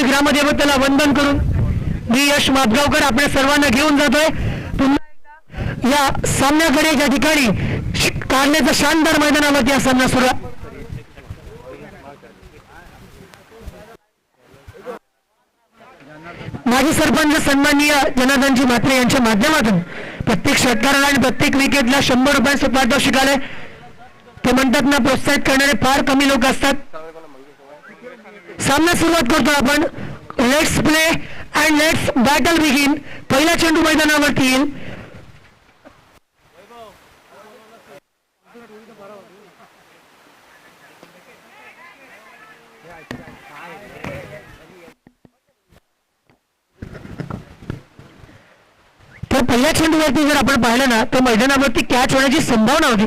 ग्रामदेवतेला वंदन करून मी यश मापगावकर आपल्या सर्वांना घेऊन जातोय पुन्हा या सामन्याकडे ज्या ठिकाणी कारण्याचा शानदार मैदानावरती हा सामना सुरू आहे. माजी सरपंच सन्माननीय जनार्दनजी म्हात्रे यांच्या माध्यमातून प्रत्येक षटकाराला आणि प्रत्येक विकेटला 100 रुपयांचे पारितोषिक आले. ते म्हणतात ना, प्रोत्साहित करणारे फार कमी लोक असतात. सामना सुरुवात करतो आपण. Let's play and let's battle begin. पहिला चेंडू मैदानावरती येईल. तर पहिल्या चेंडूवरती जर आपण पाहिलं ना, तर मैदानावरती कॅच होण्याची संभावना होती.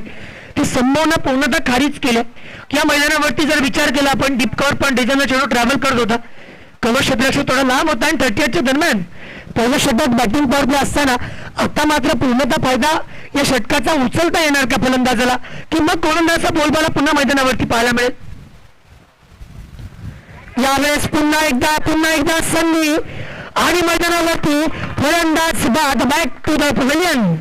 ती संभावना पूर्णतः खारीज केल्या. या मैदानावरती जर विचार केला आपण, डीप कव्हर पण डिझाईनर चेंडू ट्रॅव्हल करत होता. कव्हर क्षेत्ररक्षक थोडा लांब होता आणि 38च्या दरम्यान पहिल्या षटकात बॅटिंग पॉवर प्ले असताना आता मात्र पूर्णतः फायदा या षटकाचा उचलता येणार का फलंदाजाला, की मग गोलंदाजाचा बोलबाला पुन्हा मैदानावरती पाहायला मिळेल. यावेळेस पुन्हा एकदा संधी आणि मैदानावरती फलंदाज बाद. Back to the pavilion.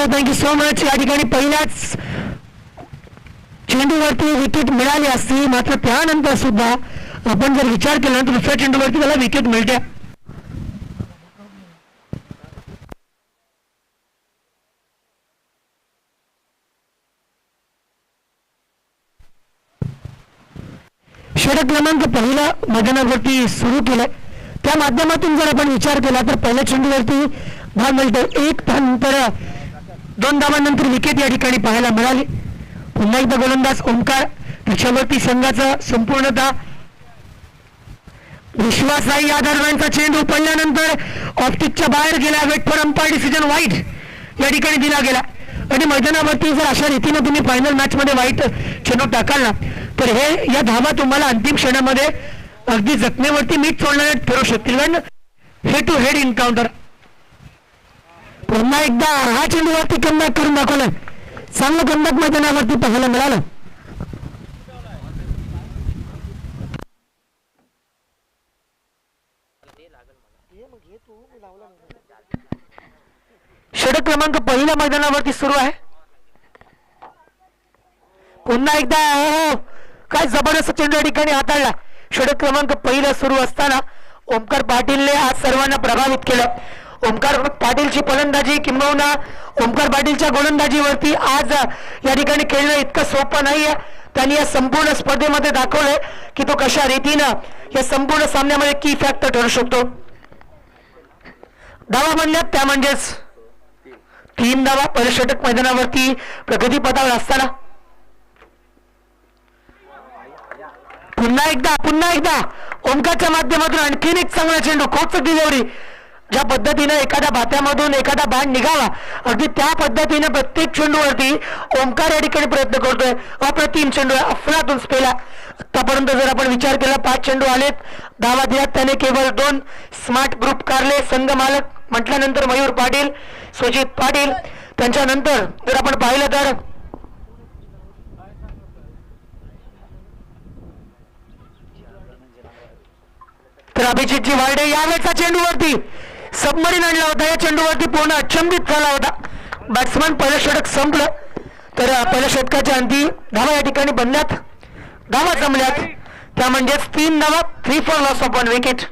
Thank you so much. या ठिकाणी पहिल्याच चेंडूवरती विकेट मिळाली असती, मात्र त्यानंतर सुद्धा आपण जर विचार केला तर दुसऱ्या चेंडूवरती त्याला विकेट मिळते. षटक क्रमांक पहिला मैदानावरती सुरू केलाय. त्या माध्यमातून जर आपण विचार केला तर पहिल्या चेंडूवरती धाव मिळते. एक नंतर 2 धावांनंतर विकेट या ठिकाणी पाहायला मिळाली. पुन्हा एकदा गोलंदाज ओंकार, त्याच्यावरती संघाचा संपूर्णतः विश्वास आहे. या दरम्यानचा चेंडू पडल्यानंतर ऑप्टिकच्या बाहेर गेला. वेट फॉर अंपायर डिसिजन वाईट या ठिकाणी दिला गेला. आणि मैदानावरती जर अशा रीतीने तुम्ही फायनल मॅच मध्ये वाईट चेंडू टाकाल ना, तर हे या धावा तुम्हाला अंतिम क्षणामध्ये अगदी जखमेवरती मीठ सोडणारे ठरू शकतील. कारण हेड टू हेड एन्काउंटर. पुन्हा एकदा हा चेंडूवरती कमबॅक करून दाखवलं. चांगलं कमबॅक मैदानावरती पाहायला मिळालं. षटक क्रमांक पहिल्या मैदानावरती सुरू आहे. पुन्हा एकदा काय जबरदस्त चेंडू या ठिकाणी हाताळला. षटक क्रमांक पहिला सुरू असताना ओमकार पाटीलने आज सर्वांना प्रभावित केलं. ओमकार पाटीलची फलंदाजी किंबहुना ओमकार पाटीलच्या गोलंदाजीवरती आज या ठिकाणी खेळणं इतकं सोपं नाहीये. त्यांनी या संपूर्ण स्पर्धेमध्ये दाखवलंय की तो कशा रीतीनं या संपूर्ण सामन्यामध्ये की फॅक्टर ठरू शकतो. धावा म्हणल्यात त्या म्हणजेच 3 धावा पहिल्या षटक मैदानावरती प्रगतीपथावर असताना. पुन्हा एकदा ओमकारच्या माध्यमातून आणखीन एक चांगला चेंडू. Coach delivery. ज्या पद्धतीने एखाद्या बात्यामधून एखादा बाण निघावा, अगदी त्या पद्धतीने प्रत्येक चेंडूवरती ओमकार या ठिकाणी प्रयत्न करतोय. अप्रतिम चेंडू, अफलातून स्पेला. आतापर्यंत जर आपण विचार केला 5 चेंडू आलेत, धावा दिल्यात त्याने केवळ 2. स्मार्ट ग्रुप कारले संघ मालक म्हटल्यानंतर मयूर पाटील, सुजित पाटील, त्यांच्यानंतर जर आपण पाहिलं तर अभिजितजी वार्डे. यावेळेचा चेंडूवरती सबमरीन आणला होता. या चेंडूवरती पूर्ण अचंबित झाला होता बॅट्समन. पहिलं षटक संपलं तर पहिल्या षटकाच्या अंती धावा या ठिकाणी बनल्यात, धावा जमल्यात. त्या म्हणजेच 3 धावा, 3 फॉर लॉस ऑफ 1 विकेट.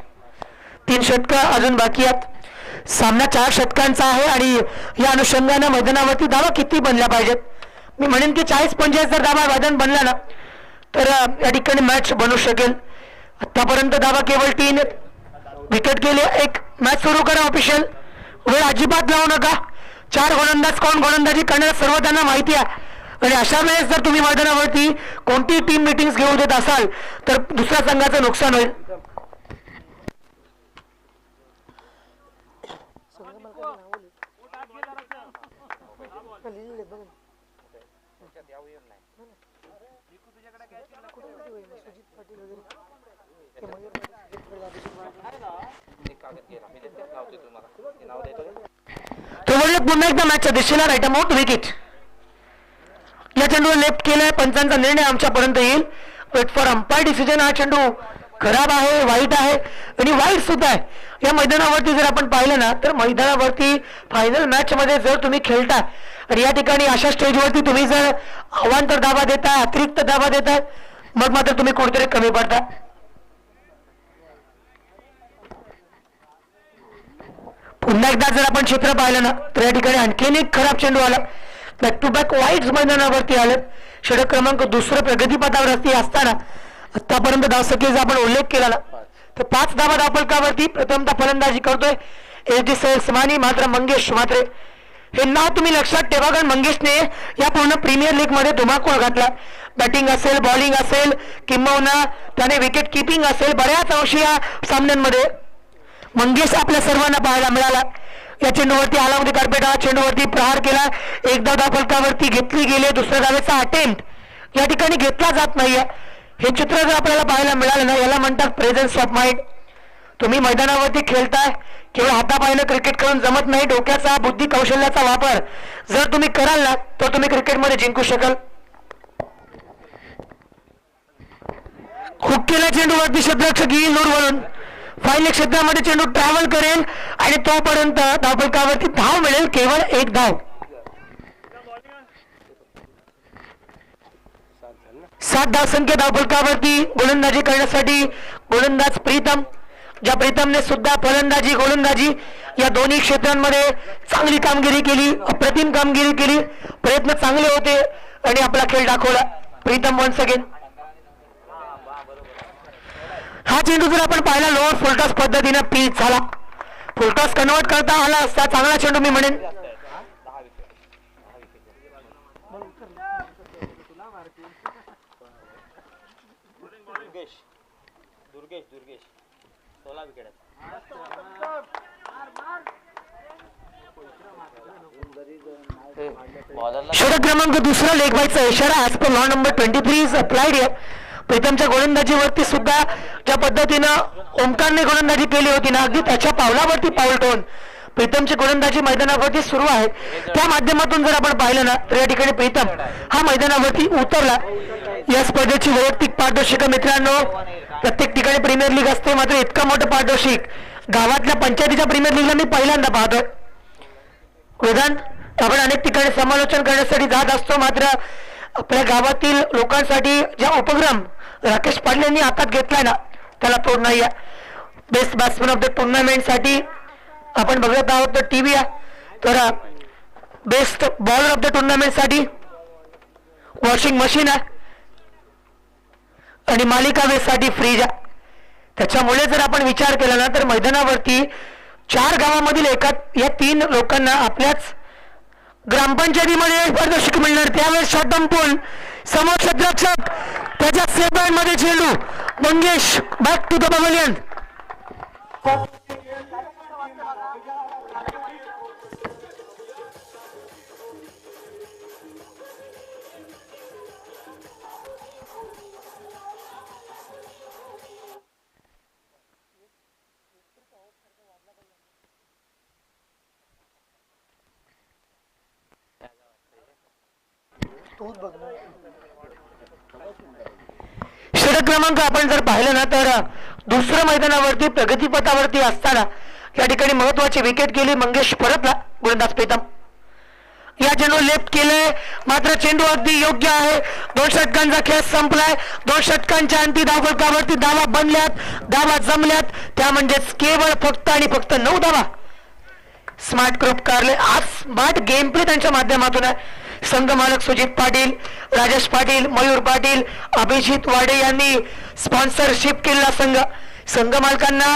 3 षटकं अजून बाकी आहेत. सामना 4 षटकांचा आहे आणि या अनुषंगाने मैदानावरती धावा किती बनल्या पाहिजेत. मी म्हणेन की 40-45 जर धावा मैदान बनला ना, तर या ठिकाणी मॅच बनू शकेल. आतापर्यंत धावा केवळ 3 विकेट गेले. एक मॅच सुरू करा ऑफिशियल. वेळ अजिबात लावू नका. 4 गोलंदाज कोण गोलंदाजी करणार सर्व त्यांना माहिती आहे. आणि अशा वेळेस जर तुम्ही मैदानावरती कोणती टीम मीटिंग्स घेऊन देत असाल तर दुसऱ्या संघाचं नुकसान होईल. तो म्हणले पुन्हा एकदा मॅचच्या दिशेला राईट आउट विकेट. या चेंडूवर लेफ्ट केलाय. पंचांचा निर्णय आमच्यापर्यंत येईल. Wait for umpire decision. हा चेंडू खराब आहे, वाईट आहे आणि वाईट सुद्धा आहे. या मैदानावरती जर आपण पाहिलं ना तर मैदानावरती फायनल मॅच मध्ये जर तुम्ही खेळता आणि या ठिकाणी अशा स्टेजवरती तुम्ही जर अवांतर दाबा देताय, अतिरिक्त दाबा देताय, मग मात्र तुम्ही कोणतरी कमी पडता. पुन्हा एकदा जर आपण चित्र पाहिलं ना तर या ठिकाणी आणखीन एक खराब चेंडू आला. बॅक टू बॅक वाईट मैदानावरती आले. षटक क्रमांक दुसरं प्रगतीपथावरती असताना आतापर्यंत धावसंख्येचा आपण उल्लेख केला ना तर 5 धावा धावफलकावरती प्रथमतः फलंदाजी करतोय एच.डी. सैय्यद मात्र मंगेश म्हात्रे हे नाव तुम्ही लक्षात ठेवा, कारण मंगेशने या पूर्ण प्रीमियर लीग मध्ये धुमाकूळ घातला. बॅटिंग असेल, बॉलिंग असेल, किंबहुना त्याने विकेट किपिंग असेल, बऱ्याच अंशी या सामन्यांमध्ये मंगेश आपल्या सर्वांना पाहायला मिळाला. या चेंडूवरती आलामध्ये कार्पेट हा चेंडूवरती प्रहार केला. एकदा धावफलकावरती घेतली गेली. दुसऱ्या धावेचा अटेम्प्ट या ठिकाणी घेतला जात नाहीये. हे चित्र जर आपल्याला पाहायला मिळालं ना याला म्हणतात प्रेझेन्स ऑफ माइंड. तुम्ही मैदानावरती खेळताय, केवळ हातापायनं क्रिकेट करून जमत नाही. डोक्याचा, बुद्धी कौशल्याचा वापर जर तुम्ही कराल ना तर तुम्ही क्रिकेटमध्ये जिंकू शकाल. हुक केला चेंडूवरती क्षेत्ररक्षक येईल दूरवरून. फाईन क्षेत्रामध्ये चेंडू ट्रॅव्हल करेल आणि तोपर्यंत धावफलकावरती धाव मिळेल केवळ 1 धाव. 7 धावसंख्या धावफलकावरती गोलंदाजी करण्यासाठी गोलंदाज प्रीतम. ज्या प्रीतमने सुद्धा फलंदाजी गोलंदाजी या दोन्ही क्षेत्रांमध्ये चांगली कामगिरी केली, अप्रतिम कामगिरी केली, प्रयत्न चांगले होते आणि आपला खेळ दाखवला. Pritam once again. हा चेंडू जर आपण पाहिला लोअर फुलटॉस पद्धतीने पीच झाला. फुलटॉस कन्वर्ट करता आला असता चांगला चेंडू मी म्हणेन. षटक क्रमांक दुसरा लेग बायचा इशारा as per law number 23 is applied here. प्रीतमच्या गोलंदाजीवरती सुद्धा ज्या पद्धतीनं ओमकारने गोलंदाजी केली होती ना अगदी त्याच्या पावलावरती पाऊल ठेवून प्रीतमची गोलंदाजी मैदानावरती सुरू आहे. त्या माध्यमातून जर आपण पाहिलं ना तर या ठिकाणी प्रीतम हा मैदानावरती उतरला. या स्पर्धेची वैयक्तिक पारितोषिक मित्रांनो प्रत्येक ठिकाणी प्रीमियर लीग असते, मात्र इतकं मोठं पारितोषिक गावातल्या पंचायतीच्या प्रीमियर लीगला मी पहिल्यांदा पाहतोय. वेदांत आपण अनेक ठिकाणी समालोचन करण्यासाठी जात असतो, मात्र आपल्या गावातील लोकांसाठी ज्या उपक्रम राकेश पाटील यांनी हातात घेतलाय ना त्याला तोड नाही आहे. बेस्ट बॅट्समॅन ऑफ द टुर्नामेंटसाठी आपण बघत आहोत तर टीव्ही आहे, तर बेस्ट बॉलर ऑफ द टुर्नामेंटसाठी वॉशिंग मशीन आहे आणि मालिका वेस्टसाठी फ्रीज आहे. त्याच्यामुळे जर आपण विचार केला ना तर मैदानावरती 4 गावामधील या 3 लोकांना आपल्याच ग्रामपंचायतीमध्ये पारितोषिक मिळणार. त्यावेळेस शॉट संपून समोर क्षेत्ररक्षक त्याच्या सेफ मध्ये चेंडू Mangesh back to the pavilion. षटक क्रमांक आपण जर पाहिलं ना तर दुसऱ्या मैदानावरती प्रगतीपथावरती असताना या ठिकाणी महत्वाची विकेट गेली. मंगेश परतला. गोलंदाज प्रीतम या चेंडू लेफ्ट केलंय, मात्र चेंडू अगदी योग्य आहे. 2 षटकांचा खेळ संपलाय. 2 षटकांच्या अंती धावफलकावरती धावा बनल्यात, धावा जमल्यात, त्या म्हणजेच केवळ फक्त आणि फक्त 9 धावा. स्मार्ट ग्रुप कारले आज स्मार्ट गेम प्ले त्यांच्या माध्यमातून आहे. संघ मालक सुजित पाटील, राजेश पाटील, मयूर पाटील, अभिजित वाडे यांनी स्पॉन्सरशिप केलेला संघ मालकांना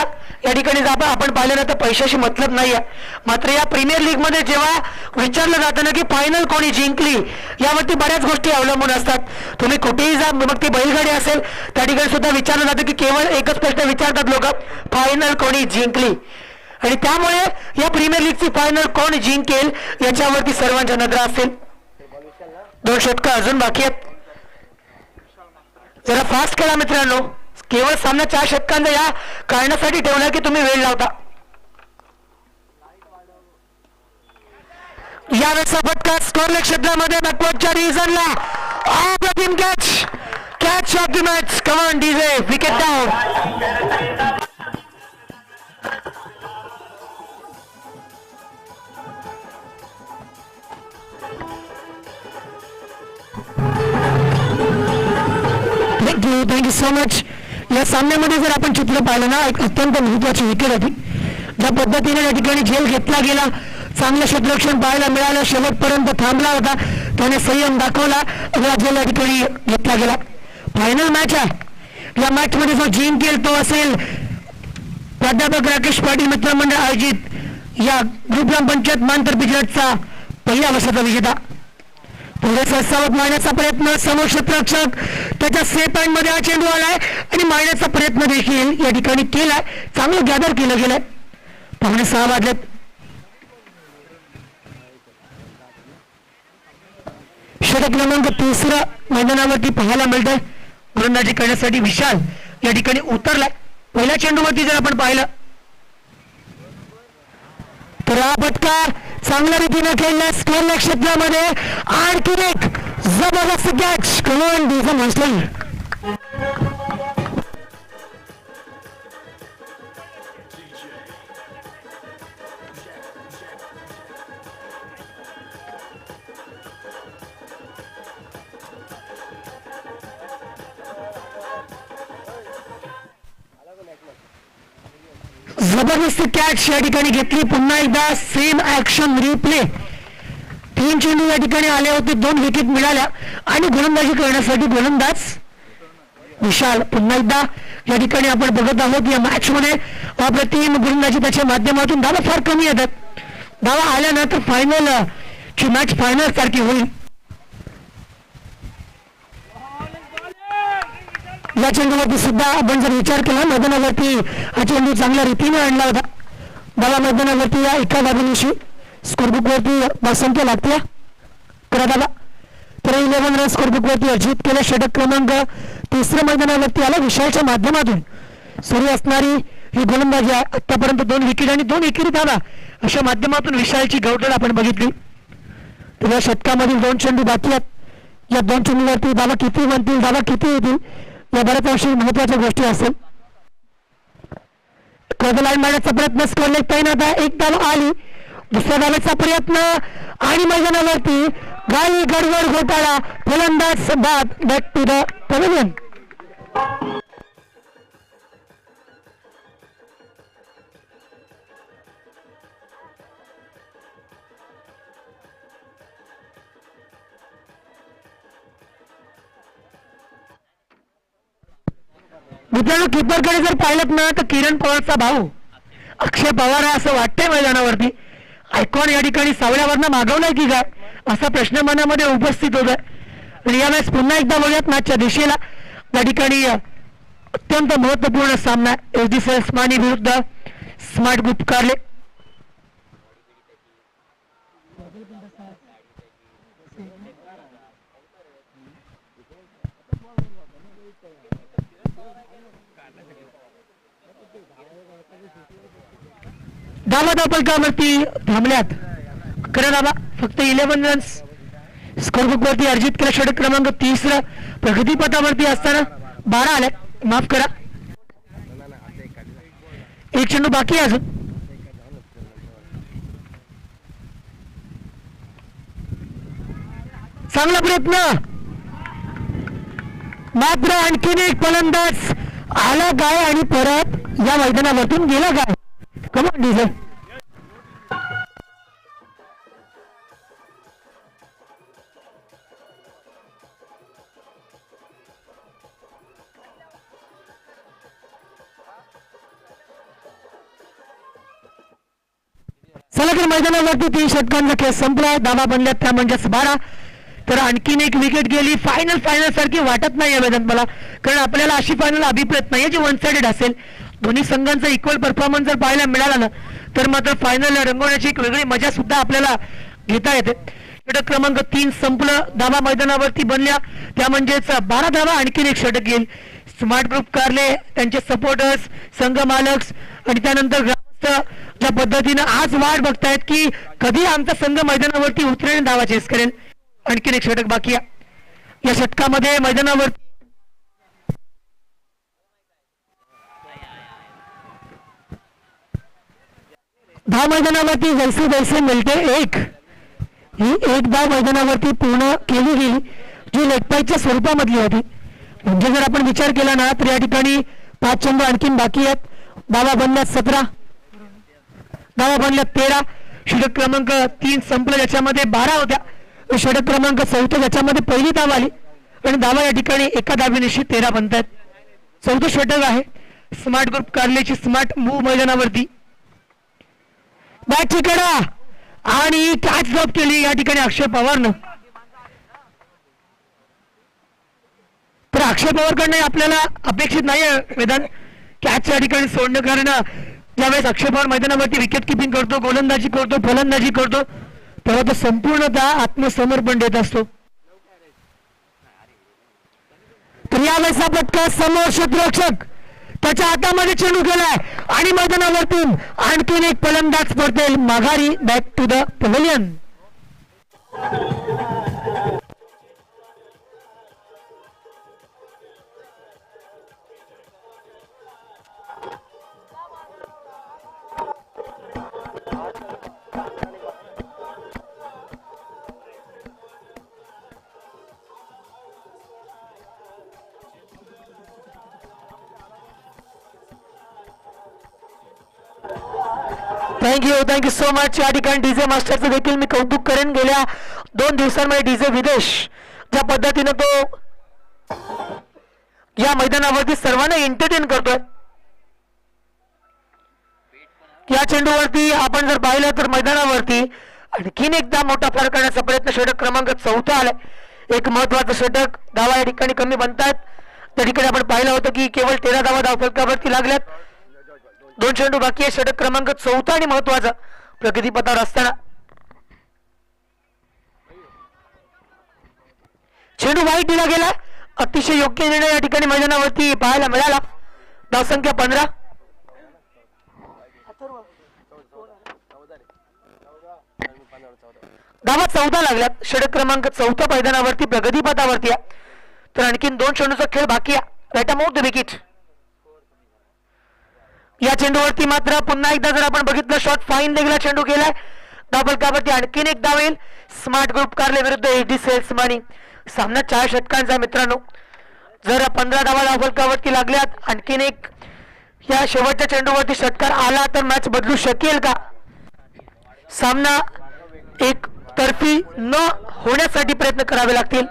या ठिकाणी आपण पाहिलं ना तर पैशाशी मतलब नाही आहे, मात्र या प्रीमियर लीग मध्ये जेव्हा विचारलं जातं ना की फायनल कोणी जिंकली यावरती बऱ्याच गोष्टी अवलंबून असतात. तुम्ही कुठेही जा, मग ती बैलगाडी असेल त्या ठिकाणी सुद्धा विचारलं जातं की केवळ एकच प्रश्न विचारतात लोक, फायनल कोणी जिंकली. आणि त्यामुळे या प्रीमियर लीगची फायनल कोण जिंकेल याच्यावरती सर्वांच्या नजरा असेल. 2 षटकं अजून बाकी आहेत. जरा फास्ट खेळा मित्रांनो, केवळ सामना 4 षटकांचा या कारणासाठी ठेवला की तुम्ही वेळ लावता. यावेळेचा फटका स्कोरलेग क्षेत्रामध्ये बॅकवर्डच्या रिझनला अप्रतिम catch of the match. Come on DJ, wicket down. Thank you so much. या सामन्यामध्ये जर आपण चित्र पाहिलं ना, एक अत्यंत महत्वाची विकेट होती. ज्या पद्धतीने या ठिकाणी झेल घेतला गेला, चांगलं क्षेत्ररक्षण पाहायला मिळालं, शेवटपर्यंत थांबला होता, त्याने संयम दाखवला, झेल या ठिकाणी घेतला गेला. फायनल मॅच आहे. या मॅच मध्ये जो जिंकेल तो असेल प्राध्यापक राकेश पाटील मित्रमंडळ आयोजित या ग्रुप ग्रामपंचायत मानतर्फे गटचा पहिल्या वर्षाचा विजेता. थोडेसा सावध मारण्याचा प्रयत्न, समोर क्षेत्ररक्षक त्याच्या सेफ हँड मध्ये हा चेंडू आलाय आणि मारण्याचा प्रयत्न देखील या ठिकाणी केलाय. चांगलं गॅदर केलं गेलंय. 5:06 वाजलेत. षटक क्रमांक 3 मैदानावरती पाहायला मिळतंय. गोलंदाजी करण्यासाठी विशाल या ठिकाणी उतरलाय. पहिल्या चेंडूवरती जर आपण पाहिलं तर हा फटका चांगल्या रीतीने खेळला. स्कोरल्या क्षेत्रामध्ये आणखी एक जबरदस्त कॅच. कमॉन डीजे म्हटलं. जबरदस्त कॅच या ठिकाणी घेतली. पुन्हा एकदा सेम ऍक्शन रिप्ले. 3 चेंडू या ठिकाणी आले होते, 2 विकेट मिळाल्या आणि गोलंदाजी करण्यासाठी गोलंदाज विशाल. पुन्हा एकदा या ठिकाणी आपण बघत आहोत या मॅच मध्ये अप्रतिम गोलंदाजी त्याच्या माध्यमातून. धावा फार कमी येतात. धावा आल्यानंतर फायनल ची मॅच फायनल सारखी होईल. या चेंडूवरती सुद्धा आपण जर विचार केला, मैदानावरती हा चेंडू चांगल्या रीतीने आणला होता. धावा मैदानावरती या एका धावेनिशी स्कोरबुक वरती संख्या लागते. करा धावा तर 11 रन स्कोरबुक वरती अर्जित केले. षटक क्रमांक 3 मैदानावरती आला. विशालच्या माध्यमातून सुरू असणारी ही गोलंदाजी आहे. आतापर्यंत 2 विकेट आणि 2 एकेरी धावा अशा माध्यमातून विशालची गवटळ आपण बघितली. तर या षटकामधील 2 चेंडू बाकी आहेत. या 2 चेंडूवरती धावा किती बनतील, धावा किती येतील, या बऱ्याच अंशी महत्वाच्या गोष्टी असेल. लाईन मारण्याचा प्रयत्न स्कोरलेग तैनात आहे. एक धाव आली. दुसऱ्या धावेचा प्रयत्न आणि मैदानावरती गाडी गडबड घोटाळा. फलंदाज बाद. Back to the pavilion. मित्रांनो, कीपरकडे जर पाहिलं ना तर किरण पवारचा भाऊ अक्षय पवार आहे असं वाटतंय मैदानावरती. आयकॉन या ठिकाणी सावळ्यावरनं मागवलाय की काय असा प्रश्न मनामध्ये उपस्थित होत आहे. आणि यावेळेस पुन्हा एकदा बघूयात मॅचच्या दिशेला. त्या ठिकाणी अत्यंत महत्वपूर्ण सामना एसडी सेल्समानी विरुद्ध स्मार्ट ग्रुप कारले. धावा धापलकावरती थांबल्यात. 11 धावा, फक्त 11 रन्स स्कोरबुक वरती अर्जित केला. षटक क्रमांक 3 प्रगतीपथावरती असताना 12 आल्या. माफ करा, एक चेंडू बाकी अजून. चांगला प्रयत्न, मात्र आणखीन एक फलंदाज आला काय आणि परत या मैदानावरतून गेला काय. Come on DJ. चला तर मैदानावरती 3 षटकांचा खेळ संपला. धावा बनल्यात त्या म्हणजेच 12. तर आणखीन एक विकेट गेली. फायनल सारखी वाटत नाही या मैदानात मला, कारण आपल्याला अशी फायनल अभिप्रेत नाही जी 1 साइडेड असेल. दोन्ही संघांचा इक्वल परफॉर्मन्स जर पाहायला मिळाला ना तर मात्र फायनल रंगवण्याची एक वेगळी मजा सुद्धा आपल्याला घेता येते. षटक क्रमांक 3 संपलं. धावा मैदानावरती बनल्या त्या म्हणजेच 12 धावा. आणखीन एक षटक येईल. स्मार्ट ग्रुप कारले, त्यांचे सपोर्टर्स, संघ मालक आणि त्यानंतर ग्रामस्थ ज्या पद्धतीनं आज वाट बघतायत की कधी आमचा संघ मैदानावरती उतरेल, धावा चेस करेल. आणखीन एक षटक बाकी आहे. या षटकामध्ये मैदानावरती धाव मैदानावरती जैसे जैसे मिळते एक, ही एक धाव मैदानावरती पूर्ण केली गेली जी लेगपाईच्या स्वरूपामधली होती. म्हणजे जर आपण विचार केला ना तर या ठिकाणी 5 चेंडू आणखीन बाकी आहेत. धावा बनल्यात 17, धावा बनल्यात 13. षटक क्रमांक 3 संपलं, ज्याच्यामध्ये 12 होत्या. षटक क्रमांक 4 ज्याच्यामध्ये पहिली धाव आली आणि धावा या ठिकाणी एका धावेनिशी 13 बनतात. 4थं षटक आहे स्मार्ट ग्रुप कारलेची. स्मार्ट मूव मैदानावरती बॅटची कडा आणि कॅच ड्रॉप केली या ठिकाणी अक्षय पवारनं. तर अक्षय पवारकडनं आपल्याला अपेक्षित नाही वेदांत कॅच या ठिकाणी सोडणं, कारण ज्यावेळेस अक्षय पवार मैदानावरती विकेट किपिंग करतो, गोलंदाजी करतो, फलंदाजी करतो, तेव्हा तो संपूर्णतः आत्मसमर्पण देत असतो. तर यावेळेस फटका समोर क्षेत्ररक्षक त्याच्या हातामध्ये चेंडू गेलाय आणि मैदानावरतून आणखीन एक फलंदाज पडतील माघारी, back to the pavilion. Thank you so much. या ठिकाणी डीजे मास्टरचं देखील मी कौतुक करेन. गेल्या 2 दिवसांमध्ये डीजे विदेश ज्या पद्धतीनं तो या मैदानावरती सर्वांना एंटरटेन करतोय. या चेंडूवरती आपण जर पाहिलं तर मैदानावरती आणखीन एकदा मोठा फरक करण्याचा प्रयत्न. षटक क्रमांक 4 आलाय. एक महत्वाचं षटक. धावा या ठिकाणी कमी बनतात. त्या ठिकाणी आपण पाहिलं होतं की केवळ 13 धावा धावफलकावरती लागल्यात. 2 चेंडू बाकी आहे. षटक क्रमांक 4 आणि महत्वाचा प्रगतीपथावर असताना चेंडू वाईट दिला गेला. अतिशय योग्य निर्णय या ठिकाणी मैदानावरती पाहायला मिळाला. धावसंख्या 15. धावा 14 लागल्यात. षटक क्रमांक 4 मैदानावरती प्रगतीपथावरती आहे. तर आणखीन 2 चेंडूचा खेळ बाकी आहे. Right amount the wicket. या चेंडूवरती मात्र पुन्हा एकदा जर आपण बघितलं शॉट फाईन लेगला चेंडू गेलाय. धावफलकावरती आणखीन एक धाव येईल स्मार्ट ग्रुप कारले विरुद्ध एडी सेल्स मानी. सामना 4 षटकांचा मित्रांनो. जर 15 धावा धावफलकावरती लागल्यात, आणखीन एक या शेवटच्या चेंडूवरती षटकार आला तर मॅच बदलू शकेल का? सामना एक तर्फी न होण्यासाठी प्रयत्न करावे लागतील.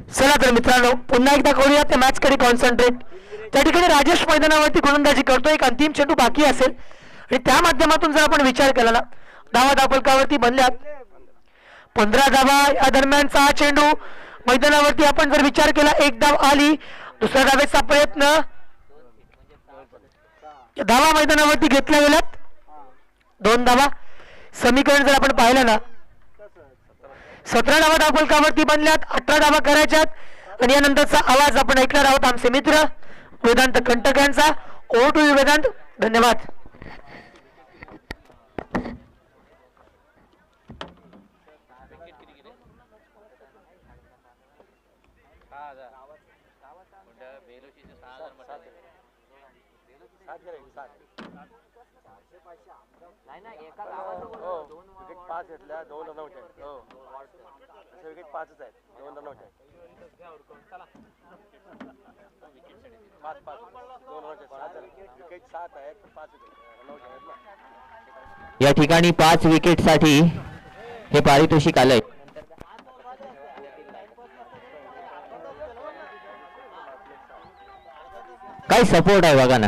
चला तर मित्रांनो पुन्हा एकदा करूया त्या मॅच कडे कॉन्सन्ट्रेट. त्या ठिकाणी राजेश मैदानावरती गोलंदाजी करतो. एक अंतिम चेंडू बाकी असेल आणि त्या माध्यमातून जर आपण विचार केला ना, धावा धावफलकावरती बनल्यात 15 धावा. या दरम्यानचा हा चेंडू मैदानावरती आपण जर विचार केला, एक धाव आली. दुसऱ्या धावेचा प्रयत्न. धावा मैदानावरती घेतल्या गेल्यात 2 धावा. समीकरण जर आपण पाहिलं ना, 17 धावा धावफलकावरती बनल्यात. 18 धावा करायच्यात आणि यानंतरचा आवाज आपण ऐकणार आहोत आमचे मित्र वेदांत कंटक यांचा. Over to you Vedant. धन्यवाद. या ठिकाणी 5 विकेटसाठी हे पारितोषिक आलंय. काय सपोर्ट आहे बघा ना.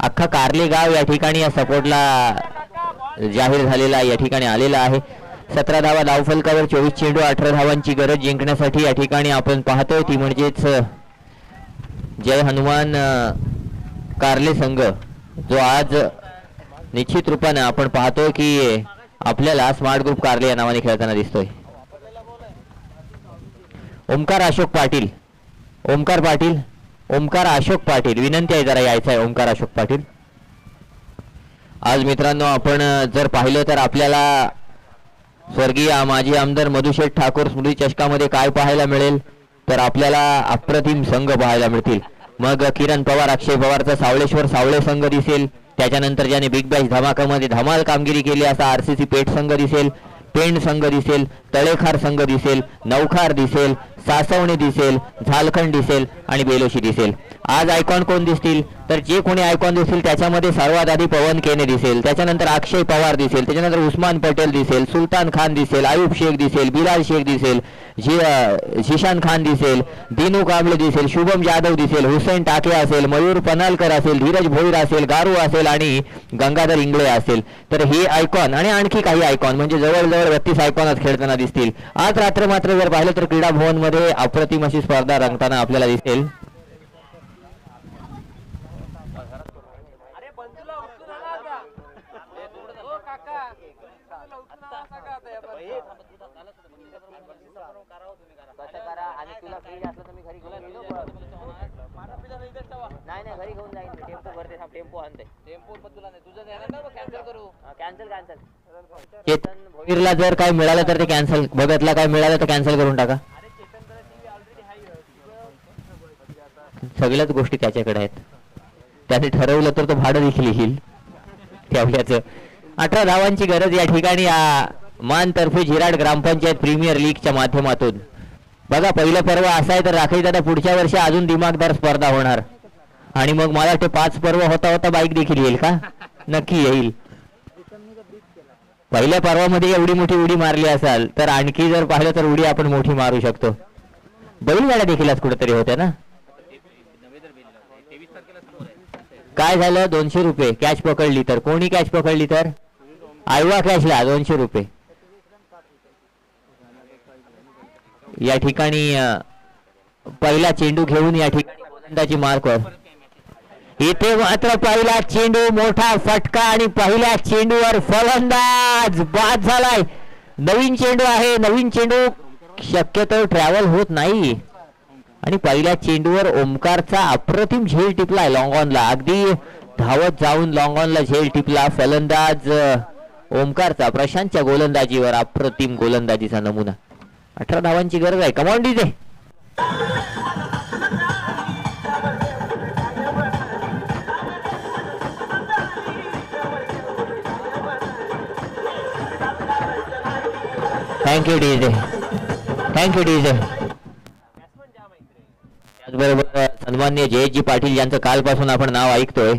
अख्खा कारले गाव या ठिकाणी या सपोर्टला जाहीर झालेला या ठिकाणी आलेला आहे. 17 धावा धावफलकावर 24 चेंडू 18 धावांची गरज जिंकण्यासाठी या ठिकाणी आपण पाहतोय ती म्हणजेच जय हनुमान कारले संघ, जो आज निश्चित रूपाने आपण पाहतोय की आपल्याला स्मार्ट ग्रुप कारले या नावाने खेळताना दिसतोय. ओमकार अशोक पाटील, ओमकार अशोक पाटील, विनंती आहे जरा यायचं आहे ओमकार अशोक पाटील. आज मित्रांनो आपण जर पाहिलं तर आपल्याला स्वर्गीय माजी आमदार मधुशेठ ठाकूर स्मृती चषकामध्ये काय पाहायला मिळेल तर आपल्याला अप्रतिम संघ पाहायला मिळतील. मग किरण पवार, अक्षय पवारचा सावळे संघ दिसेल. त्याच्यानंतर ज्याने बिग बॅश धमाकामध्ये धमाल कामगिरी केली असा RCC पेठ संघ दिसेल, पेंड संघ दिसेल, तळेखार संघ दिसेल, नवखार दिसेल, सासवणे दिसेल, झालखंड दिसेल आणि बेलोशी दिसेल. आज आयकॉन कोण दिसतील तर जे कोणी आयकॉन दिसतील त्याच्यामध्ये सर्वात आधी पवन केने दिसेल, त्याच्यानंतर अक्षय पवार दिसेल, त्याच्यानंतर उस्मान पटेल दिसेल, सुलतान खान दिसेल, आयुब शेख दिसेल, बिलाल शेख दिसेल, झिशान खान दिसेल, दिनू कांबळे दिसेल, शुभम जाधव दिसेल, हुसेन टाके असेल, मयूर पनालकर असेल, धीरज भोईर असेल, गारू असेल आणि गंगाधर इंगळे असेल. तर हे आयकॉन आणि आणखी काही आयकॉन म्हणजे जवळजवळ 32 आयकॉनच खेळताना दिसतील. आज रात्र मात्र जर पाहिलं तर क्रीडा भवन मध्ये अप्रतिम अशी स्पर्धा रंगताना आपल्याला दिसेल. घरी घेऊन जाईन टेम्पो भरते टेम्पो आणते टेम्पो तुला नाही तुझं कॅन्सल करू कॅन्सल चेतन भोईरला जर काय मिळालं तर ते कॅन्सल, भगतला काय मिळालं तर कॅन्सल करून टाका. सगळ्याच गोष्टी त्याच्याकडे आहेत. त्याने ठरवलं तर तो भाडं देखील येईल त्याचं. 18 धावांची गरज या ठिकाणी मानतर्फे झिराड ग्रामपंचायत प्रीमियर लीगच्या माध्यमातून. बघा पहिलं पर्व असं आहे तर राखी दादा पुढच्या वर्षी अजून दिमागदार स्पर्धा होणार आणि मग मला वाटते 5 पर्व होता बाईक देखील येईल का? नक्की येईल. पहिल्या पर्वामध्ये एवढी मोठी उडी मारली असाल तर आणखी जर पाहिलं तर उडी आपण मोठी मारू शकतो. बैलगाड्या देखील आज कुठेतरी होत्या ना. काय झालं? 200 रुपये कॅच पकडली तर कोणी कॅच पकडली तर आयवा कॅचला 200 रुपये. या ठिकाणी पहिला चेंडू घेऊन या ठिकाणी गोलंदाजी मार्कवर. इथे मात्र पहिला चेंडू मोठा फटका आणि पहिल्या चेंडूवर फलंदाज बाद झालाय. नवीन चेंडू आहे, नवीन चेंडू शक्यतो ट्रॅव्हल होत नाही आणि पहिल्या चेंडूवर ओमकारचा अप्रतिम झेल टिपलाय लॉंग ऑनला. अगदी धावत जाऊन लॉंग ऑनला झेल टिपला फलंदाज ओमकारचा. प्रशांतच्या गोलंदाजीवर अप्रतिम गोलंदाजीचा नमुना. 18 धावांची गरज आहे. Come on DJ. Thank you DJ, thank you DJ. त्याचबरोबर सन्मान्य जयजी पाटील यांचं कालपासून आपण नाव ऐकतोय.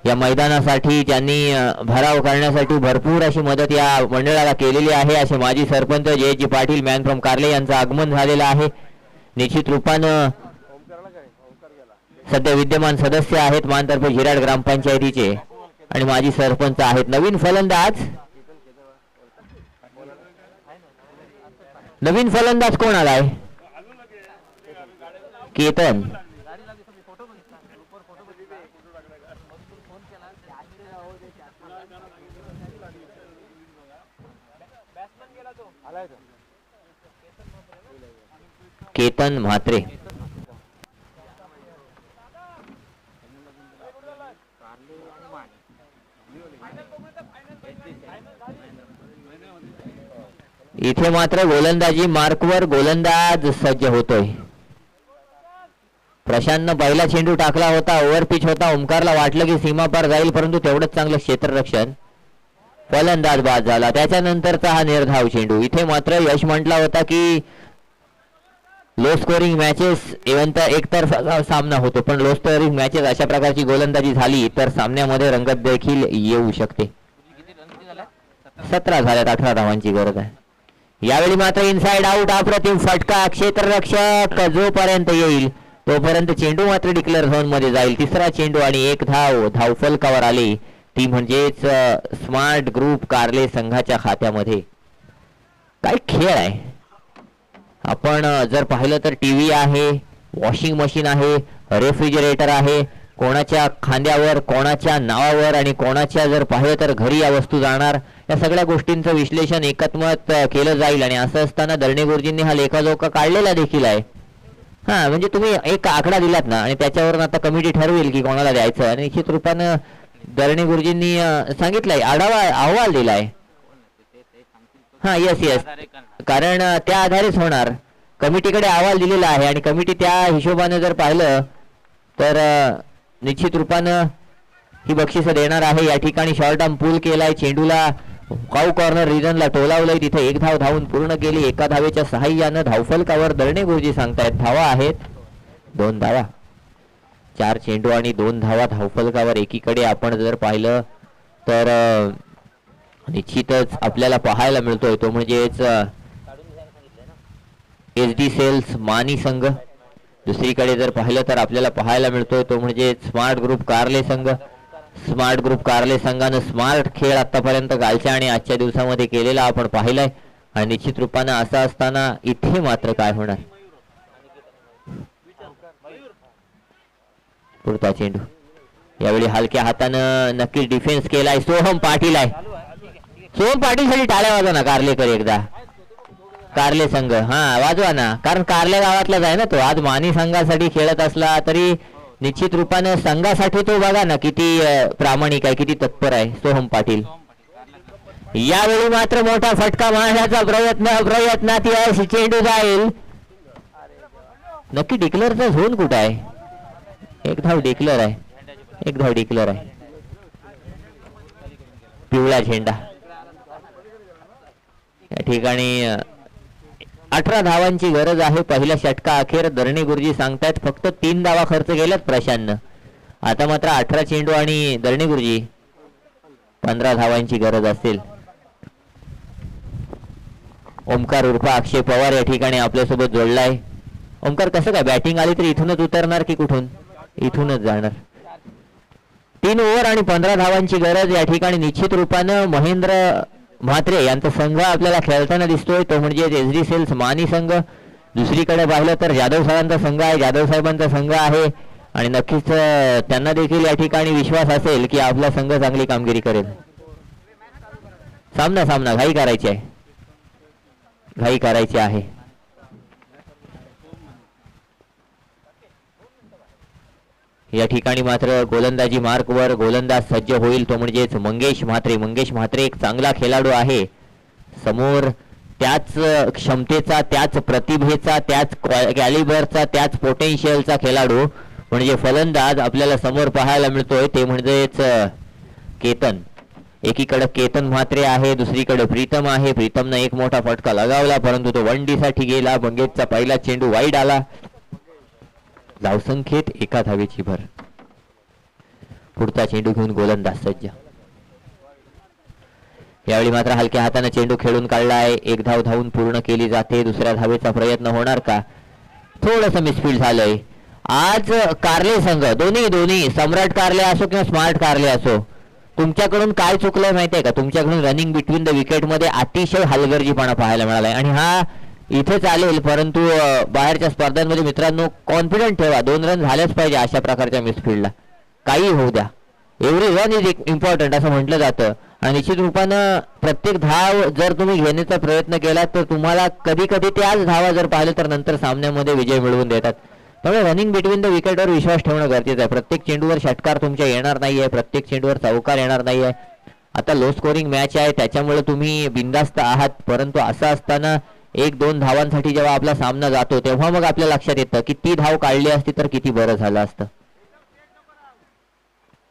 या मैदानासाठी त्यांनी भराव करण्यासाठी भरपूर अशी मदत या मंडळाला केलेली आहे. असे माजी सरपंच जयजी पाटील मॅन फ्रॉम कारले यांचं आगमन झालेलं आहे. निश्चित रूपानं सध्या विद्यमान सदस्य आहेत मानतर्फे झिराड ग्रामपंचायतीचे आणि माजी सरपंच आहेत. नवीन फलंदाज कोण आलाय? केतन. केतन म्हात्रे. इथे मात्र गोलंदाजी मार्कवर गोलंदाज सज्ज होतोय. प्रशांतनं पहिला चेंडू टाकला होता, ओव्हर पिच होता. ओमकारला वाटलं की सीमापार जाईल परंतु तेवढंच चांगलं क्षेत्ररक्षण. फलंदाज बाद झाला. त्याच्यानंतरचा हा निर्धाव चेंडू. इथे मात्र यश म्हटला होता की लो स्कोरिंग मॅचेस एकतर्फा सामना होतो पण लो स्कोरिंग मॅचेस अशा प्रकारची गोलंदाजी झाली तर सामन्यामध्ये रंगत देखील येऊ शकते. 17 झाल्यात. 18 धावांची गरज आहे. यावेळी मात्र इनसाइड आउट अप्रतिम फटका. क्षेत्ररक्षक जोपर्यंत येईल तोपर्यंत चेंडू मात्र डिक्लेअर झोन मध्ये जाईल. तिसरा चेंडू आणि 1 धाव फलकावर आली. ती म्हणजेच स्मार्ट ग्रुप कारले संघाच्या खात्यामध्ये. काय खेळ आहे. आपण जर पाहिलं तर टीव्ही आहे, वॉशिंग मशीन आहे, रेफ्रिजरेटर आहे. कोणाच्या खांद्यावर, कोणाच्या नावावर आणि कोणाच्या जर पाहिलं तर घरी या वस्तू जाणार. या सगळ्या गोष्टींचं विश्लेषण एकत्मत केलं जाईल. आणि असं असताना दर्णे गुरुजींनी हा लेखाजोखा काढलेला देखील आहे. हा म्हणजे तुम्ही एक आकडा दिलात ना आणि त्याच्यावरून आता कमिटी ठरवेल की कोणाला द्यायचं. आणि निश्चित रूपानं दर्णे गुरुजींनी सांगितलंय, आढावा अहवाल दिलाय. हा येस कारण त्या आधारेच होणार. कमिटीकडे अहवाल दिलेला आहे आणि कमिटी त्या हिशोबाने जर पाहिलं तर निश्चित रूपानं ही बक्षिसं देणार आहे. या ठिकाणी शॉर्ट आर्म पूल केलाय, चेंडूला काऊ कॉर्नर रिजनला टोलावलंय, तिथे एक धाव धावून पूर्ण केली. एका धावेच्या सहाय्यानं धावफलकावर दर्णे गुरुजी सांगतायत धावा आहेत 2 धावा. 4 चेंडू आणि 2 धावा धावफलकावर. एकीकडे आपण जर पाहिलं तर निश्चितच आपल्याला पाहायला मिळतोय तो म्हणजेच SD सेल्स मानी संघ. दुसरीकडे जर पाहिलं तर आपल्याला पाहायला मिळतोय तो म्हणजे स्मार्ट ग्रुप कारले संघ. स्मार्ट ग्रुप कारले संघानं स्मार्ट खेळ आतापर्यंत कालच्या आणि आजच्या दिवसामध्ये केलेला आपण पाहिलाय. आणि निश्चित रूपानं असं असताना इथे मात्र काय होणार. पुढचा चेंडू यावेळी हलक्या हातानं नक्कीच डिफेन्स केलाय. सोहम पाटील आहे. सोहम पाटील साठी टाळ्या वाजवा ना कारलेकर एकदा. कारले संघ हा वाजवा ना, कारण कारले गावातलाच आहे ना तो. आज मानी संघासाठी खेळत असला तरी निश्चित रूपानं संघासाठी तो बघा ना किती प्रामाणिक आहे, किती तत्पर आहे सोहम पाटील. यावेळी मात्र मोठा फटका मारण्याचा प्रयत्नात यश. चेंडू जाईल. नक्की डिक्लेअरचा झोन कुठं आहे. एक धाव डिक्लेअर आहे. पिवळा झेंडा. या ठिकाणी 18 धावांची गरज आहे. पहिल्या षटका अखेर दर्णे गुरुजी सांगतायत फक्त 3 धावा खर्च केल्यात प्रशांतनं. आता मात्र 18 चेंडू आणि दर्णे गुरुजी 15 धावांची गरज असेल. ओमकार उर्फा अक्षय पवार या ठिकाणी आपल्यासोबत जोडलाय. ओमकार कसं काय बॅटिंग आली तर इथूनच उतरणार की कुठून. इथूनच जाणार. 3 ओव्हर आणि 15 धावांची गरज. या ठिकाणी निश्चित रूपानं महेंद्र म्हात्रे यांचा संघ आपल्याला खेळताना दिसतोय तो म्हणजे SD सेल्स मानी संघ. दुसरीकडे पाहिलं तर जाधव साहेबांचा संघ आहे, जाधव साहेबांचा संघ आहे. आणि नक्कीच त्यांना देखील या ठिकाणी विश्वास असेल की आपला संघ चांगली कामगिरी करेल. सामना घाई करायची आहे. या ठिकाणी मात्र गोलंदाजी मार्कवर गोलंदाज सज्ज होईल तो म्हणजेच मंगेश म्हात्रे एक चांगला खेळाडू आहे. समोर त्याच क्षमतेचा, त्याच प्रतिभेचा, त्याच कॅलिबरचा, त्याच पोटेन्शियलचा खेळाडू म्हणजे फलंदाज आपल्याला समोर पाहायला मिळतोय ते म्हणजेच केतन. एकीकडे केतन म्हात्रे आहे, दुसरीकडे प्रीतम आहे. प्रीतमनं एक मोठा फटका लगावला परंतु तो 1 साठी गेला. मंगेशचा पहिला चेंडू वाईड आला. धावसंख्येत 1 धावेची भर. पुढचा चेंडू घेऊन गोलंदाज सज्ज. यावेळी मात्र हलक्या हाताने चेंडू खेळून काढला आहे. 1 धाव धावून पूर्ण केली जाते. दुसऱ्या धावेचा प्रयत्न होणार का. थोडंसं मिसफील्ड झालंय. आज कारले संघ दोन्ही सम्राट कारले असो किंवा स्मार्ट कारले असो तुमच्याकडून काय चुकलंय माहितीये का. तुमच्याकडून रनिंग बिटवीन द विकेट मध्ये अतिशय हलगर्जीपणा पाहायला मिळालाय. आणि हा इथे चालेल परंतु बाहेरच्या स्पर्धांमध्ये मित्रांनो कॉन्फिडंट ठेवा. 2 रन झालेच पाहिजे अशा प्रकारच्या मिसफील्डला. काही होऊ द्या. एव्हरी रन इज इम्पॉर्टंट असं म्हटलं जातं. आणि निश्चित रूपानं प्रत्येक धाव जर तुम्ही घेण्याचा प्रयत्न केला तर तुम्हाला कधी कधी त्याच धावा जर पाहिलं तर नंतर सामन्यामध्ये विजय मिळवून देतात. त्यामुळे रनिंग बिटवीन द विकेटवर विश्वास ठेवणं गरजेचं आहे. प्रत्येक चेंडूवर षटकार तुमच्या येणार नाहीये, प्रत्येक चेंडूवर चौकार येणार नाहीये. आता लो स्कोरिंग मॅच आहे त्याच्यामुळे तुम्ही बिनधास्त आहात. परंतु असं असताना 1-2 धावांसाठी जेव्हा आपला सामना जातो तेव्हा मग आपल्या लक्षात येतं की ती धाव काढली असती तर किती बरं झालं असतं.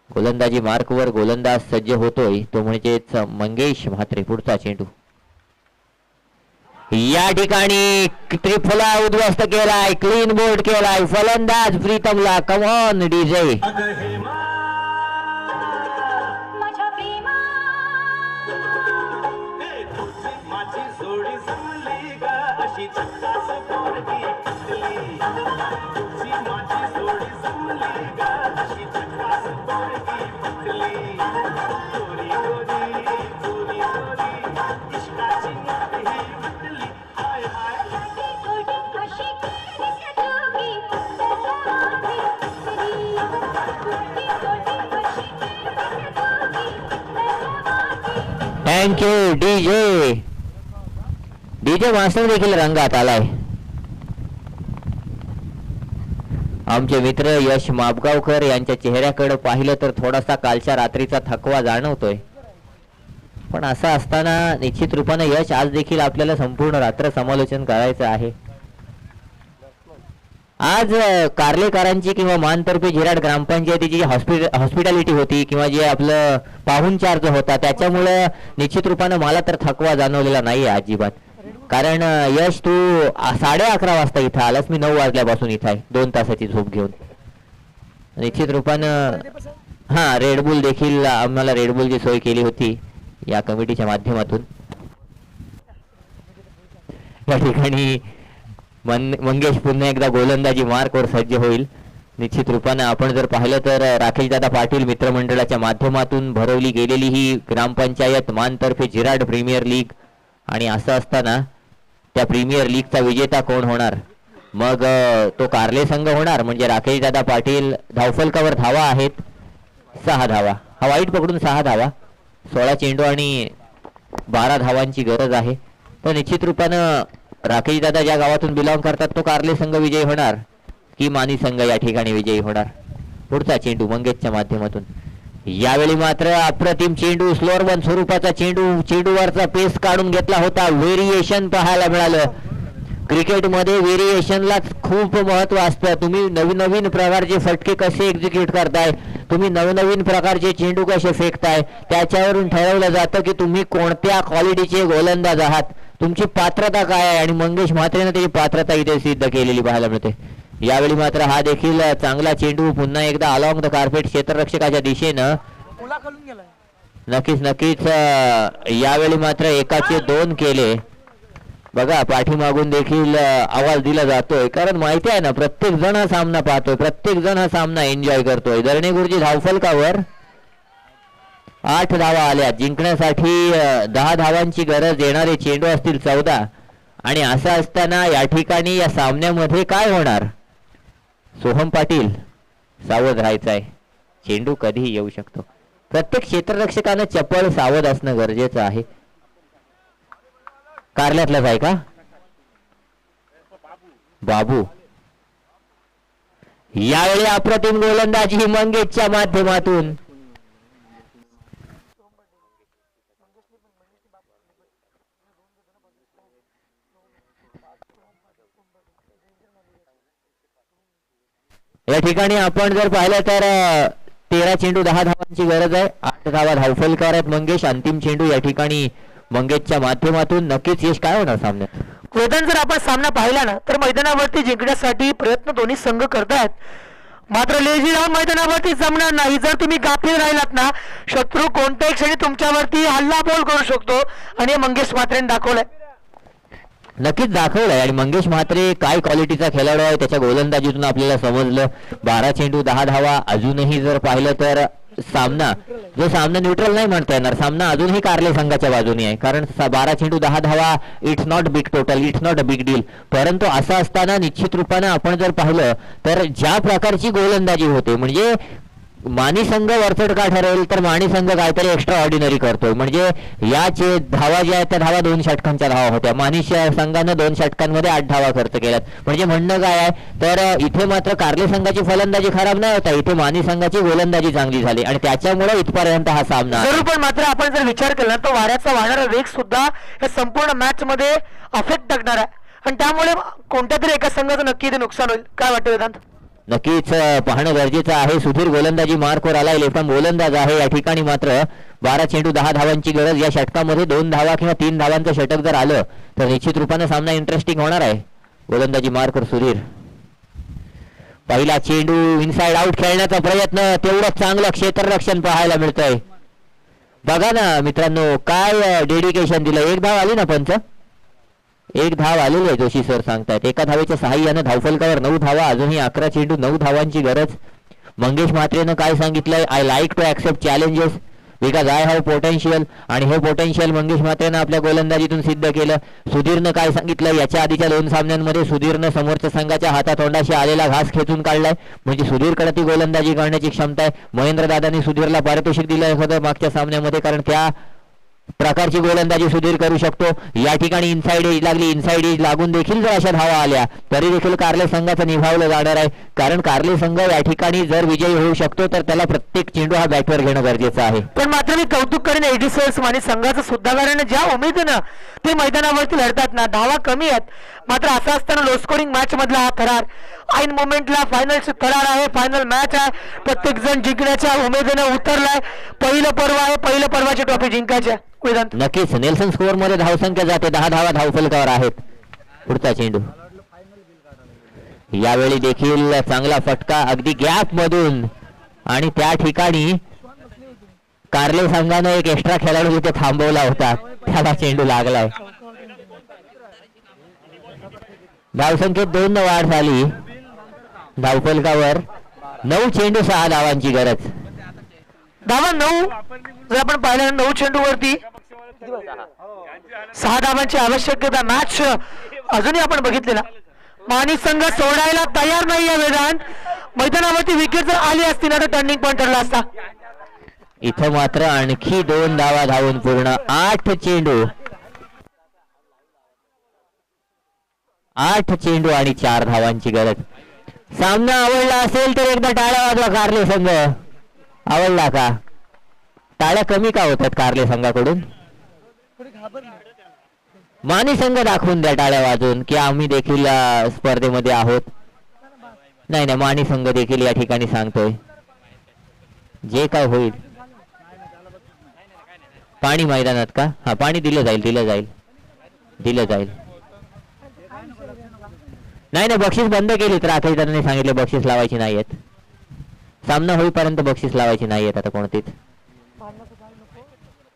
गोलंदाजी मार्कवर गोलंदाज सज्ज होतोय तो म्हणजेच मंगेश म्हात्रे. पुढचा चेंडू या ठिकाणी त्रिफला उद्ध्वस्त केलाय, क्लीन बोर्ड केलाय फलंदाज प्रीतमला. Come on DJ. Thank you DJ. DJ master देखील रंगात आलाय. आमचे मित्र यश मापगावकर यांच्या चेहऱ्याकडे पाहिलं तर थोडासा कालच्या रात्रीचा थकवा जाणवतोय. पण असं असताना निश्चित रूपाने यश आज देखील आपल्याला संपूर्ण रात्र समालोचन करायचं आहे. आज कार्लेकरांची किंवा मानतर्फे झिराड ग्रामपंचायतीची हॉस्पिटॅलिटी होती किंवा जे आपलं पाहुणचार जो होता त्याच्यामुळं निश्चित रूपानं मला तर थकवा जाणवलेला नाही अजिबात. कारण यश तू 11:30 वाजता इथं आलास, मी 9 वाजल्यापासून इथं आहे 2 तासाची झोप घेऊन. निश्चित रूपानं रेडबुल देखील आम्हाला रेडबुलची सोय केली होती या कमिटीच्या माध्यमातून. या ठिकाणी मंगेश पुन्हा एकदा गोलंदाजी मार्कवर सज्ज होईल. निश्चित रूपानं आपण जर पाहिलं तर राकेशदादा पाटील मित्रमंडळाच्या माध्यमातून भरवली गेलेली ही ग्रामपंचायत मानतर्फे झिराड प्रीमियर लीग, आणि असं असताना त्या प्रीमियर लीगचा विजेता कोण होणार? मग तो कार्ले संघ होणार. म्हणजे राकेशदादा पाटील धावफलकावर धावा आहेत 6 धावा. हा वाईट पकडून 6 धावा, 16 चेंडू आणि 12 धावांची गरज आहे. तर निश्चित रूपानं राकेशदादा ज्या गावातून बिलॉंग करतात तो कार्ले संघ विजयी होणार की मानी संघ या ठिकाणी विजयी होणार? पुढचा चेंडू मंगेशच्या माध्यमातून. यावेळी मात्र अप्रतिम चेंडू, स्लोअर वन स्वरूपाचा चेंडू, चेंडूवरचा पेस काढून घेतला होता. व्हेरिएशन पाहायला मिळालं. क्रिकेटमध्ये व्हेरिएशनलाच खूप महत्व असतं. तुम्ही नवीन प्रकारचे फटके कसे एक्झिक्यूट करताय, तुम्ही नवीन प्रकारचे चेंडू कसे फेकताय, त्याच्यावरून ठरवलं जातं की तुम्ही कोणत्या क्वालिटीचे गोलंदाज आहात, तुमची पात्रता काय आहे. आणि मंगेश म्हात्रेनं त्याची पात्रता इथे सिद्ध केलेली पाहायला मिळते. यावेळी मात्र हा देखील चांगला चेंडू पुन्हा एकदा अलॉंग द कार्पेट क्षेत्ररक्षकाच्या दिशेनं. नक्कीच यावेळी मात्र एकाचे 2 केले. बघा पाठीमागून देखील आवाज दिला जातोय, कारण माहिती आहे ना प्रत्येक जण हा सामना पाहतोय, प्रत्येक जण हा सामना एन्जॉय करतोय. दरणे गुरुजी धावफलकावर 8 धावा आल्या. जिंकण्यासाठी 10 धावांची गरज, येणारे चेंडू असतील 14. आणि असं असताना या ठिकाणी या सामन्यामध्ये काय होणार? सोहम पाटील सावध राहायचं आहे. चेंडू कधीही येऊ शकतो. प्रत्येक क्षेत्ररक्षकानं चपळ सावध असणं गरजेचं आहे. कारल्यातलाच आहे का बाबू? यावेळी अप्रतिम गोलंदाजी मंगेशच्या माध्यमातून. या ठिकाणी आपण जर पाहिलं तर 13 चेंडू 10 धावांची गरज आहे. 8 धावा धावफलकार आहेत मंगेश. अंतिम चेंडू या ठिकाणी मंगेशच्या माध्यमातून. नक्कीच यश काय होणार सामन्यात? वेदन जर आपण सामना पाहिला ना तर मैदानावरती जिंकण्यासाठी प्रयत्न दोन्ही संघ करतायत, मात्र लेझी राहून मैदानावरती जमणार नाही. जर तुम्ही गाफील राहिलात ना, शत्रू कोणत्याही क्षणी तुमच्यावरती हल्लाबोल करू शकतो, आणि मंगेश म्हात्रेने दाखवलंय. नक्कीच दाखवलंय. आणि मंगेश म्हात्रे काय क्वालिटीचा खेळाडू आहे त्याच्या गोलंदाजीतून आपल्याला समजलं. 12 चेंडू 10 धावा. अजूनही जर पाहिलं तर सामना न्यूट्रल नाही म्हणता येणार, सामना अजूनही कार्ले संघाच्या बाजूने आहे. कारण 12 चेंडू 10 धावा it's not big total, it's not a big deal. परंतु असं असताना निश्चित रूपानं आपण जर पाहिलं तर ज्या प्रकारची गोलंदाजी होते, म्हणजे मानी संघ वरचढ का ठरेल तर मानी संघ काहीतरी एक्स्ट्रा ऑर्डिनरी करतोय. म्हणजे याचे धावा ज्या आहेत त्या धावा 2 षटकांच्या धावा होत्या. मानी संघानं 2 षटकांमध्ये 8 धावा खर्च केल्यात. म्हणजे म्हणणं काय आहे तर इथे मात्र कार्ले संघाची फलंदाजी खराब नाही होता, इथे मानी संघाची गोलंदाजी चांगली झाली आणि त्याच्यामुळे इथपर्यंत हा सामना. जरूर, पण मात्र आपण जर विचार केला तर वाऱ्याचा वाहणारा वेग सुद्धा या संपूर्ण मॅच मध्ये अफेक्ट टाकणार आहे, आणि त्यामुळे कोणत्या तरी एका संघाचं नक्की ते नुकसान होईल. काय वाटतं वेदांत? नक्कीच पाहणं गरजेचं आहे. सुधीर गोलंदाजी मार्कवर आलाय, लेफ्ट आर्म गोलंदाज आहे. या ठिकाणी मात्र 12 चेंडू 10 धावांची गरज. या षटकामध्ये 2 धावा किंवा 3 धावांचं षटक जर आलं तर निश्चित रूपाने सामना इंटरेस्टिंग होणार आहे. गोलंदाजी मार्कवर सुधीर. पहिला चेंडू इनसाइड आउट खेळण्याचा प्रयत्न, तेवढं चांगलं क्षेत्ररक्षण पाहायला मिळतंय. बघा ना मित्रांनो काय डेडिकेशन दिलं. 1 धाव आली ना पंच, 1 धाव आलेली आहे जोशी सर सांगतायत. एका धावेच्या सहाय्यानं धावफलकावर 9 धावा. अजूनही 11 चेंडू 9 धावांची गरज. मंगेश म्हात्रेनं काय सांगितलंय? I like to accept challenges because I have potential. आणि हे पोटेन्शियल मंगेश म्हात्रेनं आपल्या गोलंदाजीतून सिद्ध केलं. सुधीरनं काय सांगितलं? याच्या आधीच्या 2 सामन्यांमध्ये सुधीरनं समोरच्या संघाच्या हातातोंडाशी आलेला घास खेचून काढलाय. म्हणजे सुधीरकडे ती गोलंदाजी करण्याची क्षमता आहे. महेंद्र दादांनी सुधीरला पारितोषिक दिलं होतं मागच्या सामन्यामध्ये, कारण त्या प्रकारची गोलंदाजी सुधीर करू शकतो. या ठिकाणी इनसाइड एज लागली, इनसाइड एज लागून देखील जर अशा धावा आल्या तरी देखील कारले संघाचं निभावलं जाणार आहे. कारण कारले संघ या ठिकाणी जर विजयी होऊ शकतो तर त्याला प्रत्येक चेंडू हा बॅटवर घेणं गरजेचं आहे. पण मात्र मी कौतुक करेन एडी सोल्स आणि संघाचं सुद्धा, कारण ज्या उमेदीनं ते मैदानावरती लढतात ना, धावा कमी आहेत, मात्र असं असताना लो स्कोरिंग मॅच मधला हा थरार, ऐन मोमेंटला फायनलची थरार आहे, फायनल मॅच आहे, प्रत्येक जण जिंकण्याच्या उमेदीनं उतरलाय. पहिलं पर्व आहे, पहिलं पर्वाची ट्रॉफी जिंकायची आहे. वेदांत नक्कीच नेल्सन स्कोअर मध्ये धावसंख्या जाते, 10 धावा धावफलकावर आहेत. पुढचा चेंडू यावेळी देखील चांगला फटका अगदी गॅप मधून, आणि त्या ठिकाणी कारले संघानं एक एक्स्ट्रा खेळाडू इथे थांबवला होता, त्याला चेंडू लागलाय. धावसंख्येत 2 वाढ झाली. धावफलकावर 9 चेंडू 6 धावांची गरज. धावा 9, जर आपण पाहिलं 9 चेंडूवरती 6 धावांची आवश्यकता. मॅच अजूनही आपण बघितलेला, मानी संघ सोडायला तयार नाहीये. वेदांत मैदानावरती विकेट जर आली असती ना तर टर्निंग पॉइंट ठरला असता. इथं मात्र आणखी 2 धावा धावून पूर्ण. 8 चेंडू आणि 4 धावांची गरज. सामना आवडला असेल तर एकदा टाळ्या वाजवा कारले संघ. आवडला का? टाळ्या कमी का होतात कारले संघाकडून? मानी संघ दाखवून द्या टाळ्या वाजवून की आम्ही देखील स्पर्धेमध्ये आहोत. नाही नाही, मानी संघ देखील या ठिकाणी सांगतोय जे काय होईल. पाणी मैदानात का? हा, पाणी दिलं जाईल. नाही बक्षीस बंद केली तर आखेरदारांनी सांगितले बक्षीस लावायची नाहीयेत. सामना होईपर्यंत बक्षीस लावायची नाहीयेत आता कोणतीच.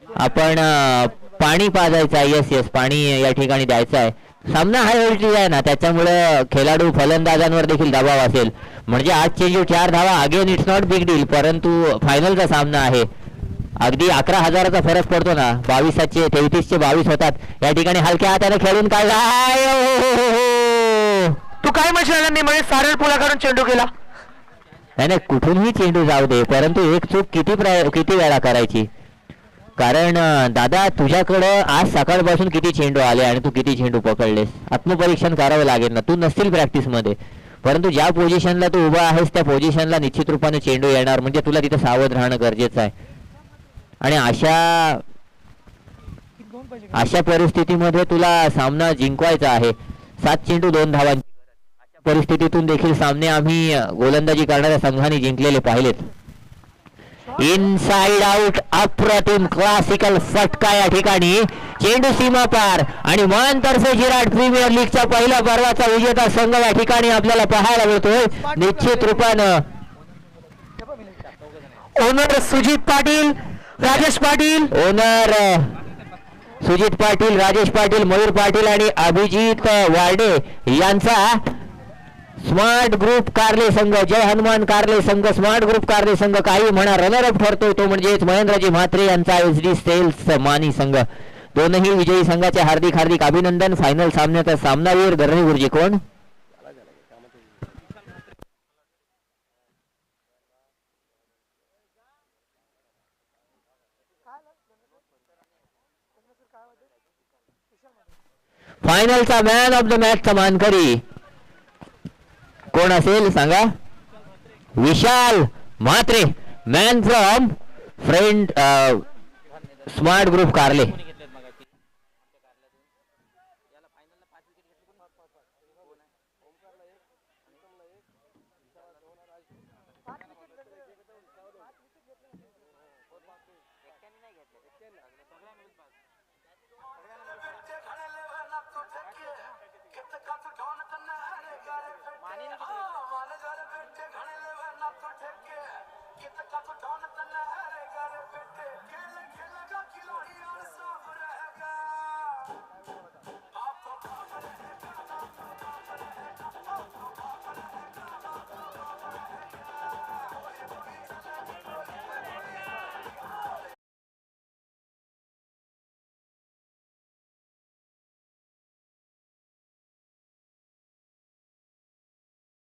आपण पाणी पाजायचं आहे. येस पाणी या ठिकाणी द्यायचं आहे. सामना हा उलटी आहे ना, त्याच्यामुळे खेळाडू फलंदाजांवर देखील दबाव असेल. म्हणजे 8 चेंडू 4 धावा, again it's not big deal, परंतु फायनलचा सामना आहे. अगदी 11,000चा फरक पडतो ना. 22चे 33चे 22 होतात. या ठिकाणी हलक्या हाताने खेळून काढला. तू काय म्हणशील? मी म्हणजे सारळ पुलाकडून चेंडू केला. नाही कुठूनही चेंडू जाऊ दे, परंतु एक चूक किती वेळा करायची? कारण दादा तुझ्याकडं आज सकाळपासून किती चेंडू आले आणि तू किती चेंडू पकडलेस? आत्मपरीक्षण करावं लागेल ना. तू नसतील प्रॅक्टिस मध्ये, परंतु ज्या पोझिशनला तू उभा आहेस त्या पोझिशनला निश्चित रूपाने चेंडू येणार. म्हणजे तुला तिथे सावध राहणं गरजेचं आहे. आणि अशा परिस्थितीमध्ये तुला सामना जिंकवायचा आहे. 7 चेंडू 2 धावांची परिस्थितीतून देखील सामने आम्ही गोलंदाजी करणाऱ्या संघाने जिंकलेले पाहिलेत. इनसाइड आउट, अप्रतिम क्लासिकल फटका या ठिकाणी. चेंडू सीमा पार आणि मानतर्फे जिराट प्रीमियर लीगच्या पहिल्या पर्वाचा विजेता संघ या ठिकाणी आपल्याला पाहायला मिळतोय. निश्चित रूपानं ओनर सुजित पाटील, राजेश पाटील, राजेश पाटील, मयूर पाटील आणि अभिजित वार्डे यांचा स्मार्ट ग्रुप कारले संघ, जय हनुमान कारले संघ, स्मार्ट ग्रुप कारले संघ, काही म्हणा रनर अप ठरतोय तो म्हणजेच महेंद्रजी म्हात्रे यांचा SD सेल्स मानी संघ. दोनही विजयी संघाचे हार्दिक अभिनंदन. फायनल सामन्याचा सामनावीर धरणी गुरुजी कोण? फायनलचा मॅन ऑफ द मॅचचा मानकरी कोण असेल सांगा? Vishal Mhatre, man from friend smart group कारले.